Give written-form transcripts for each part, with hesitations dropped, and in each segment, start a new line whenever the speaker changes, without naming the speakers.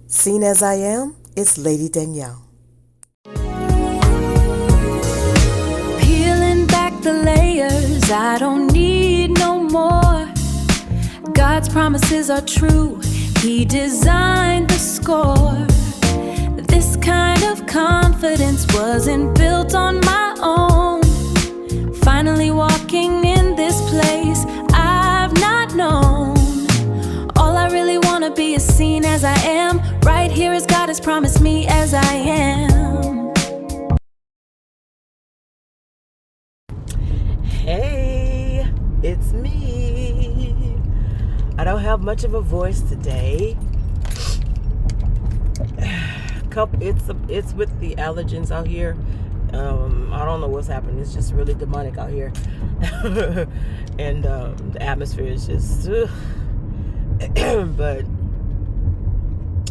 Seen as I am, it's Lady Danielle.
Peeling back the layers, I don't need no more. God's promises are true, He designed the score. This kind of confidence wasn't built on my own. Finally walking in this place I've not known. All I really wanna be is seen as I am, right here as God has promised me as I am.
Hey, it's me. I don't have much of a voice today. It's with the allergens out here. I don't know what's happening. It's just really demonic out here. And the atmosphere is just but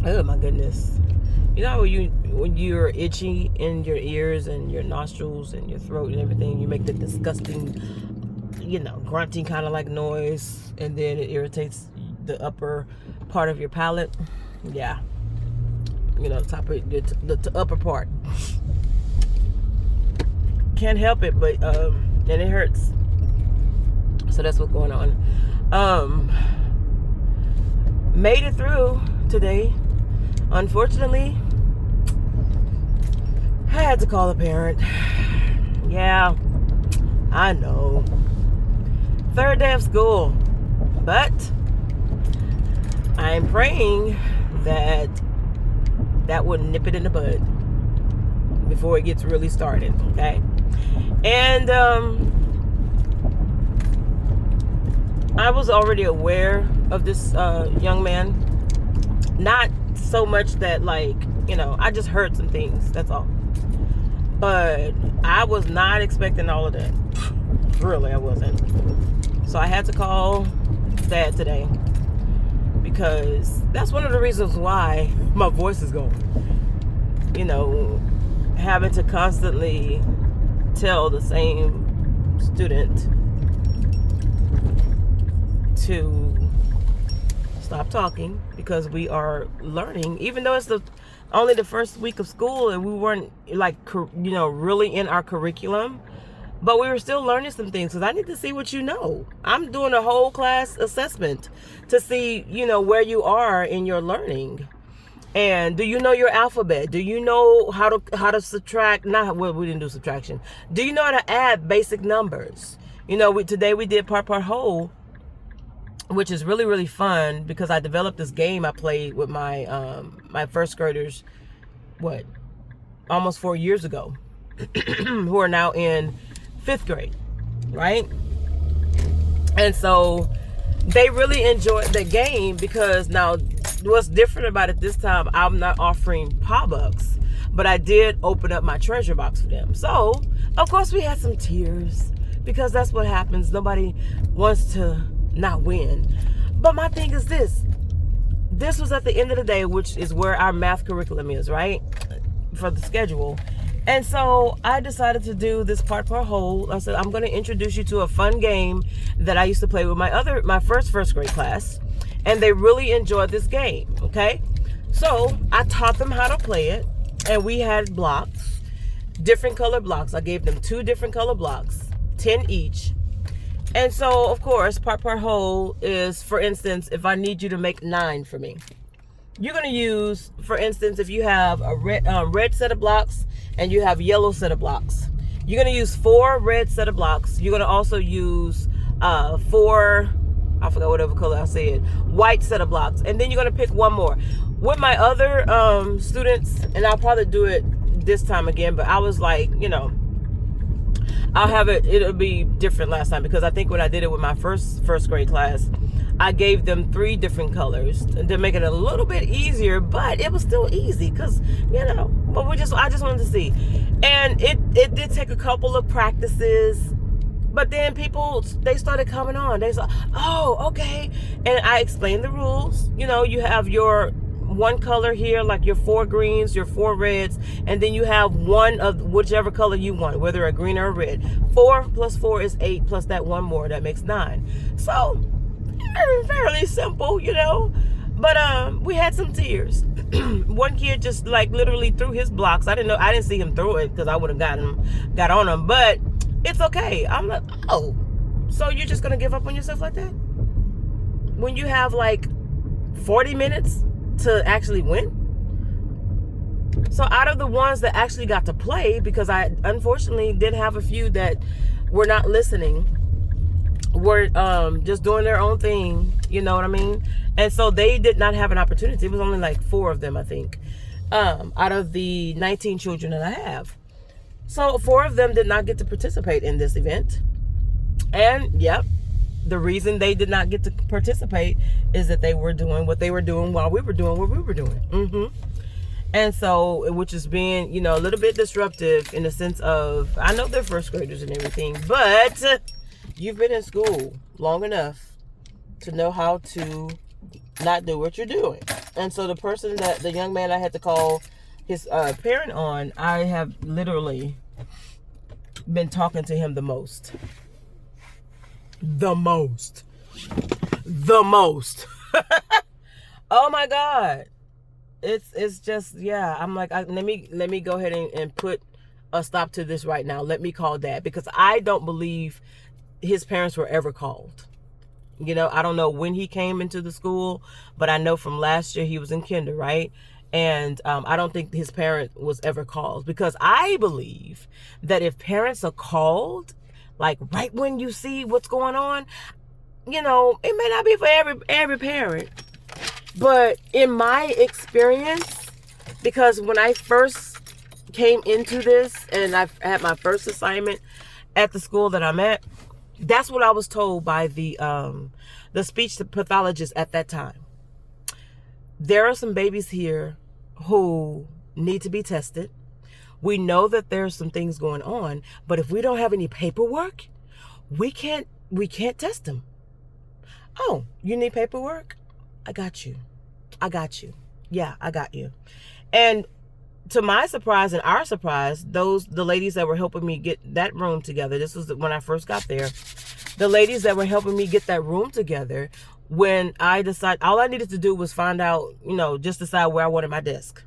oh my goodness. You know when you're itchy in your ears and your nostrils and your throat and everything, you make the disgusting, grunting kind of like noise, and then it irritates the upper part of your palate. Yeah. Top of the upper part. Can't help it, but and it hurts. So that's what's going on. Made it through today. Unfortunately, I had to call a parent. Yeah, I know. Third day of school, but I'm praying that would nip it in the bud before it gets really started. Okay. And I was already aware of this young man. Not so much that I just heard some things, that's all. But I was not expecting all of that. Really, I wasn't. So I had to call Dad today, because that's one of the reasons why my voice is going. Having to constantly tell the same student to stop talking because we are learning, even though it's only the first week of school and we weren't really in our curriculum, but we were still learning some things, because I need to see what you know. I'm doing a whole class assessment to see where you are in your learning. And do you know your alphabet? Do you know how to subtract? We didn't do subtraction. Do you know how to add basic numbers? Today we did part whole, which is really, really fun, because I developed this game I played with my my first graders, almost 4 years ago, who are now in 5th grade, right? And so they really enjoyed the game, because now what's different about it this time, I'm not offering Pawbucks, but I did open up my treasure box for them. So of course we had some tears, because that's what happens. Nobody wants to not win. But my thing is this was at the end of the day, which is where our math curriculum is, right, for the schedule. And so I decided to do this part whole. I said, I'm going to introduce you to a fun game that I used to play with my first grade class, and they really enjoyed this game. Okay, so I taught them how to play it, and we had blocks, different color blocks. I gave them 2 different color blocks, 10 each. And so, of course, part whole is, for instance, if I need you to make 9 for me, you're going to use, for instance, if you have a red set of blocks and you have yellow set of blocks, you're going to use 4 red set of blocks. You're going to also use 4, I forgot whatever color I said, white set of blocks. And then you're going to pick one more. With my other students, and I'll probably do it this time again, but I was like, it'll be different last time, because I think when I did it with my first grade class, I gave them 3 different colors to make it a little bit easier, but it was still easy, because but I just wanted to see. And it did take a couple of practices, but then they started coming on. They said, oh, okay. And I explained the rules. You have your one color here, like your 4 greens, your 4 reds, and then you have one of whichever color you want, whether a green or a red. 4 plus 4 is 8, plus that one more, that makes 9. So fairly simple, But we had some tears. One kid just like literally threw his blocks. I didn't see him throw it because I would have got on him. But it's okay. I'm like, oh, so you're just gonna give up on yourself like that? When you have like 40 minutes to actually win? So out of the ones that actually got to play, because I unfortunately did have a few that were not listening, were just doing their own thing, you know what I mean? And so they did not have an opportunity. It was only like 4 of them, I think, out of the 19 children that I have. So 4 of them did not get to participate in this event. And yep, the reason they did not get to participate is that they were doing what they were doing while we were doing what we were doing. And so, which is being, you know, a little bit disruptive in the sense of, I know they're first graders and everything, but you've been in school long enough to know how to not do what you're doing. And so the young man I had to call his parent on, I have literally been talking to him the most. Oh my God. It's just, yeah, I'm like, let me go ahead and put a stop to this right now. Let me call Dad, because I don't believe his parents were ever called. You know, I don't know when he came into the school, but I know from last year he was in kinder, right? And I don't think his parent was ever called, because I believe that if parents are called, like right when you see what's going on, you know, it may not be for every parent. But in my experience, because when I first came into this and I had my first assignment at the school that I'm at, that's what I was told by the speech pathologist at that time. There are some babies here who need to be tested. We know that there's some things going on, but if we don't have any paperwork, we can't test them. Oh, you need paperwork? I got you. Yeah, I got you. And to my surprise and our surprise, the ladies that were helping me get that room together, this was when I first got there, the ladies that were helping me get that room together, when I decided, all I needed to do was find out, you know, just decide where I wanted my desk.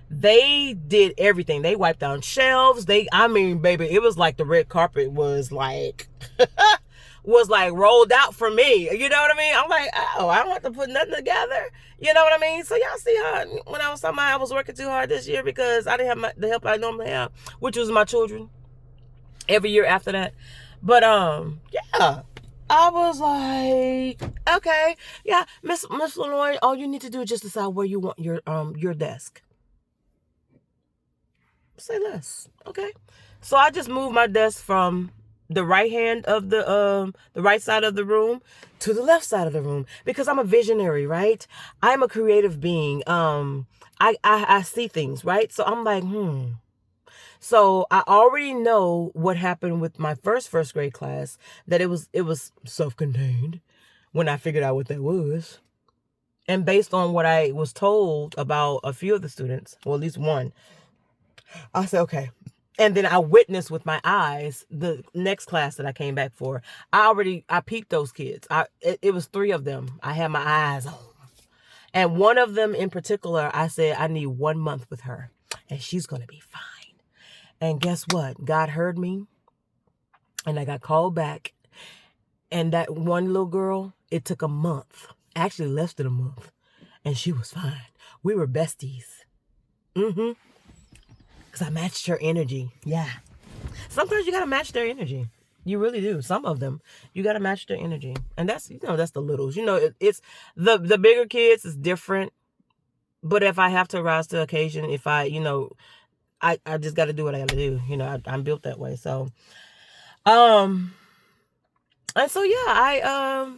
They did everything. They wiped down shelves. I mean, baby, it was like the red carpet was like... was like rolled out for me. You know what I mean? I'm like, oh, I don't have to put nothing together. You know what I mean? So y'all see how when I was talking about I was working too hard this year because I didn't have the help I normally have, which was my children every year after that. But yeah, I was like, okay, yeah, Miss Lenoir, all you need to do is just decide where you want your desk. Say less. Okay. So I just moved my desk from the right hand of the right side of the room to the left side of the room, because I'm a visionary, right? I'm a creative being. I see things, right? So I'm like, So I already know what happened with my first grade class, that it was self-contained when I figured out what that was. And based on what I was told about a few of the students, well, at least one, I said, okay. And then I witnessed with my eyes the next class that I came back for. I peeped those kids. It was 3 of them. I had my eyes on. And one of them in particular, I said, I need 1 month with her and she's going to be fine. And guess what? God heard me and I got called back. And that one little girl, it took a month, actually less than a month, and she was fine. We were besties. Because I matched her energy. Yeah. Sometimes you got to match their energy. You really do. Some of them, you got to match their energy. And that's, that's the littles. It's the bigger kids is different. But if I have to rise to the occasion, if I just got to do what I got to do. I'm built that way. So, and so, yeah,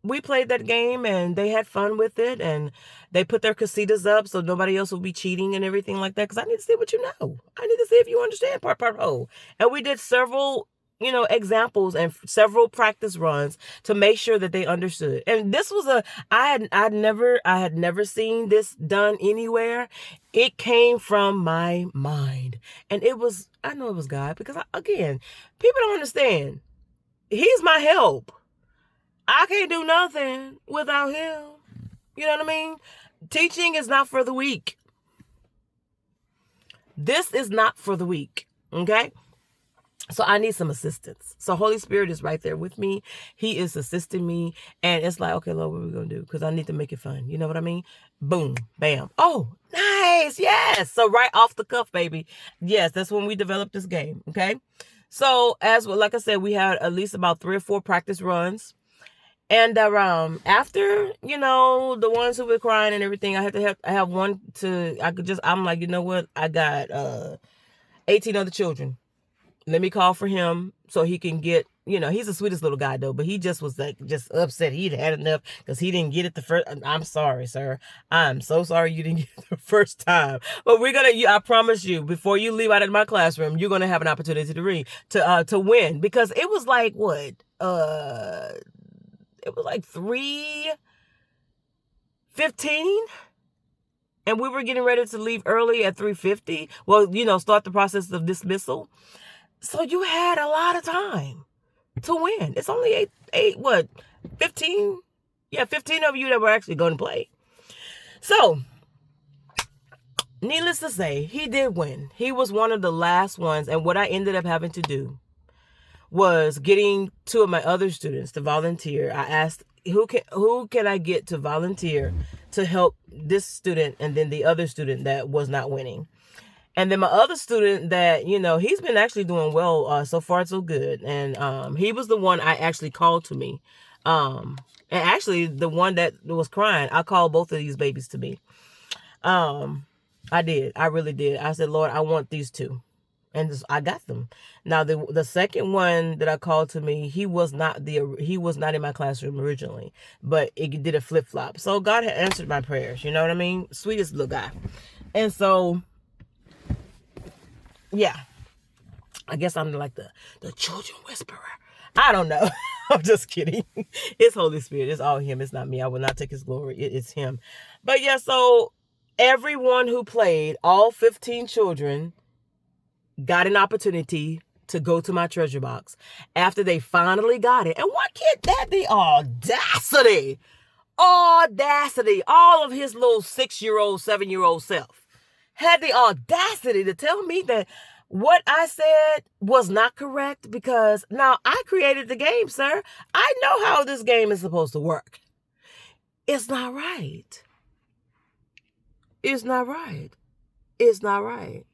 we played that game and they had fun with it, and they put their casitas up so nobody else will be cheating and everything like that. Because I need to see what you know. I need to see if you understand part whole. And we did several, examples and several practice runs to make sure that they understood. And this was I had never seen this done anywhere. It came from my mind, and I know it was God, because again, people don't understand. He's my help. I can't do nothing without him. You know what I mean? Teaching is not for the weak. This is not for the weak. Okay? So I need some assistance. So Holy Spirit is right there with me. He is assisting me. And it's like, okay, Lord, what are we going to do? Because I need to make it fun. You know what I mean? Boom, bam. Oh, nice. Yes. So right off the cuff, baby. Yes, that's when we developed this game. Okay. So like I said, we had at least about 3 or 4 practice runs. And after, the ones who were crying and everything, I have one I'm like, you know what? I got 18 other children. Let me call for him so he can get, he's the sweetest little guy though, but he just was just upset. He'd had enough because he didn't get it the first. I'm sorry, sir. I'm so sorry you didn't get it the first time. But I promise you, before you leave out of my classroom, you're going to have an opportunity to win, because it was like what? It was like 3:15. And we were getting ready to leave early at 3:50. Well, start the process of dismissal. So you had a lot of time to win. It's only 15? Yeah, 15 of you that were actually going to play. So, needless to say, he did win. He was one of the last ones. And what I ended up having to do was getting 2 of my other students to volunteer. I asked, who can I get to volunteer to help this student and then the other student that was not winning? And then my other student that, he's been actually doing well, so far so good. And he was the one I actually called to me. And actually the one that was crying, I called both of these babies to me. I did. I really did. I said, Lord, I want these 2. And I got them. Now, the second one that I called to me, he was not in my classroom originally, but it did a flip-flop. So God had answered my prayers. You know what I mean? Sweetest little guy. And so, yeah, I guess I'm like the children whisperer. I don't know. I'm just kidding. It's Holy Spirit. It's all him. It's not me. I will not take his glory. It's him. But yeah, so everyone who played, all 15 children, got an opportunity to go to my treasure box after they finally got it. And one kid had the audacity, all of his little 6-year-old, 7-year-old self had the audacity to tell me that what I said was not correct, because now I created the game, sir. I know how this game is supposed to work. It's not right. It's not right. It's not right.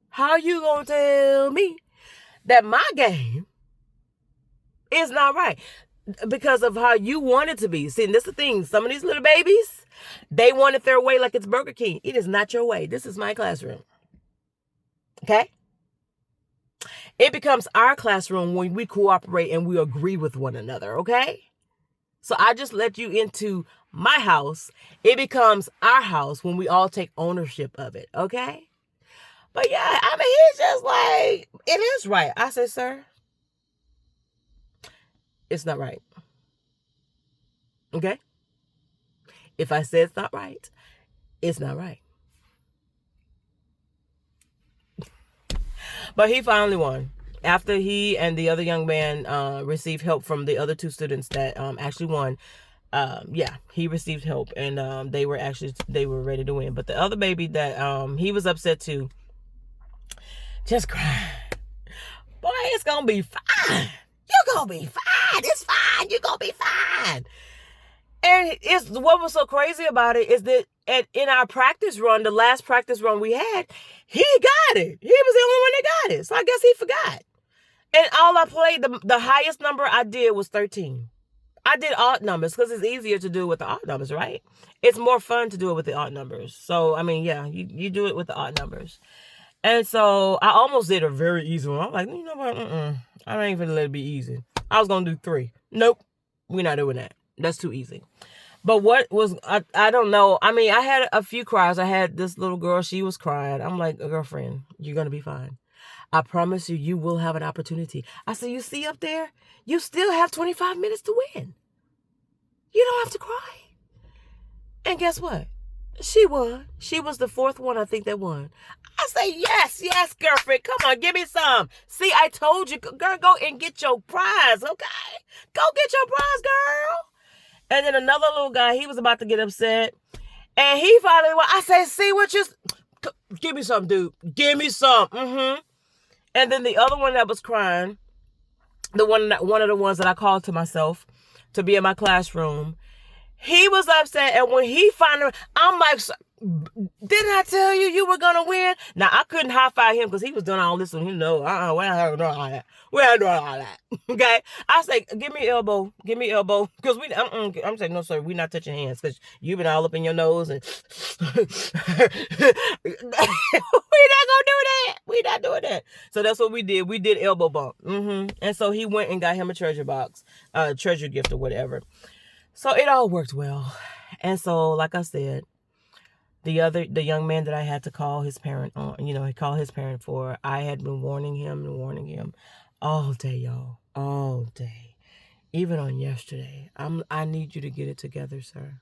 How you gonna tell me that my game is not right? Because of how you want it to be. See, and this is the thing. Some of these little babies, they want it their way like it's Burger King. It is not your way. This is my classroom. Okay? It becomes our classroom when we cooperate and we agree with one another. Okay? So I just let you into my house. It becomes our house when we all take ownership of it. Okay? But yeah, I mean, he's just like, it is right. I said, sir, it's not right. Okay? If I say it's not right, it's not right. But he finally won. After he and the other young man received help from the other 2 students that actually won, he received help, and they were ready to win. But the other baby that he was upset too, just crying. Boy, it's gonna be fine. You're gonna be fine. It's fine. You're gonna be fine. And what was so crazy about it is that in our practice run, the last practice run we had, he got it. He was the only one that got it. So I guess he forgot. And all I played, the highest number I did was 13. I did odd numbers because it's easier to do it with the odd numbers, right? It's more fun to do it with the odd numbers. So, I mean, yeah, you do it with the odd numbers. And so I almost did a very easy one. I'm like, you know what? I ain't gonna let it be easy. I was going to do 3. Nope. We're not doing that. That's too easy. But what was, I don't know. I mean, I had a few cries. I had this little girl. She was crying. I'm like, girlfriend, you're going to be fine. I promise you, you will have an opportunity. I said, you see up there? You still have 25 minutes to win. You don't have to cry. And guess what? She won. She was the 4th one, I think, that won. I say, yes, girlfriend. Come on, give me some. See, I told you, girl, go and get your prize, okay? Go get your prize, girl. And then another little guy, he was about to get upset. And he finally, I said, see what you, give me some, dude. Give me some. And then the other one that was crying, one of the ones that I called to myself to be in my classroom, he was upset. And when he finally, I'm like, didn't I tell you were going to win? Now, I couldn't high-five him because he was doing all this and he know, we ain't doing all that. We ain't doing all that. Okay? I say, give me elbow. Give me elbow. Because I'm saying, no, sir, we're not touching hands because you've been all up in your nose and we're not going to do that. We're not doing that. So that's what we did. We did elbow bump. And so he went and got him a treasure box, treasure gift or whatever. So it all worked well. And so, like I said, the young man that I had to call his parent on, he called his parent for, I had been warning him all day, y'all, all day, even on yesterday. I need you to get it together, sir.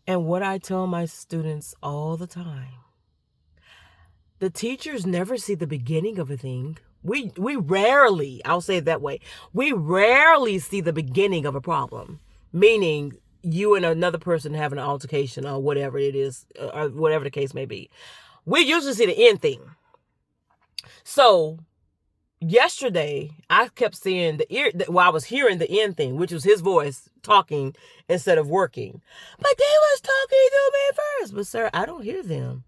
And what I tell my students all the time, the teachers never see the beginning of a thing. We rarely, I'll say it that way, we rarely see the beginning of a problem, meaning you and another person having an altercation or whatever it is, or whatever the case may be. We usually see the end thing. So yesterday, I kept seeing I was hearing the end thing, which was his voice talking instead of working. But they was talking to me first. But sir, I don't hear them.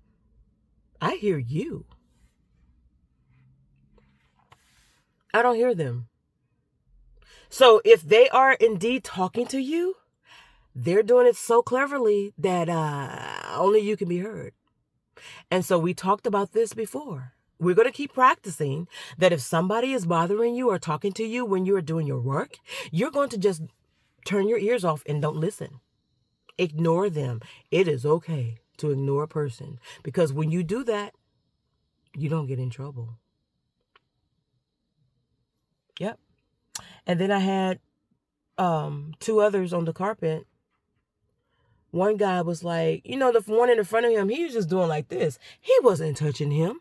I hear you. I don't hear them. So if they are indeed talking to you, they're doing it so cleverly that only you can be heard. And so we talked about this before. We're going to keep practicing that if somebody is bothering you or talking to you when you're doing your work, you're going to just turn your ears off and don't listen. Ignore them. It is okay to ignore a person because when you do that, you don't get in trouble. Yep. And then I had two others on the carpet. One guy was like, the one in the front of him, he was just doing like this. He wasn't touching him.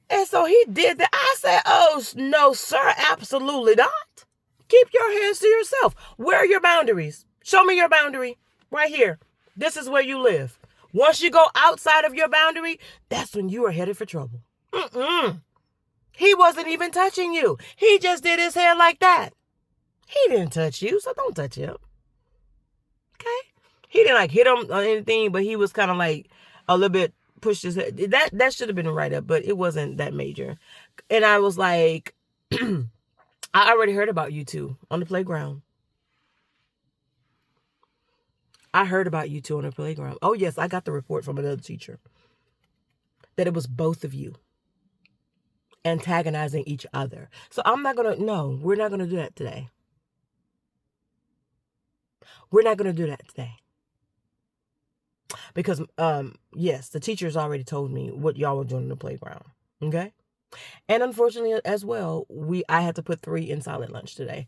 And so he did that. I said, oh, no, sir, absolutely not. Keep your hands to yourself. Where are your boundaries? Show me your boundary. Right here. This is where you live. Once you go outside of your boundary, that's when you are headed for trouble. He wasn't even touching you. He just did his hair like that. He didn't touch you, so don't touch him. Okay? He didn't hit him or anything, but he was kind of like a little bit pushed his head. That should have been a write-up, but it wasn't that major. And I was like, I already heard about you two on the playground. I heard about you two on the playground. Oh, yes, I got the report from another teacher that it was both of you antagonizing each other. So we're not going to do that today. We're not going to do that today. Because, yes, the teachers already told me what y'all were doing in the playground. Okay? And unfortunately, as well, I had to put 3 in silent lunch today.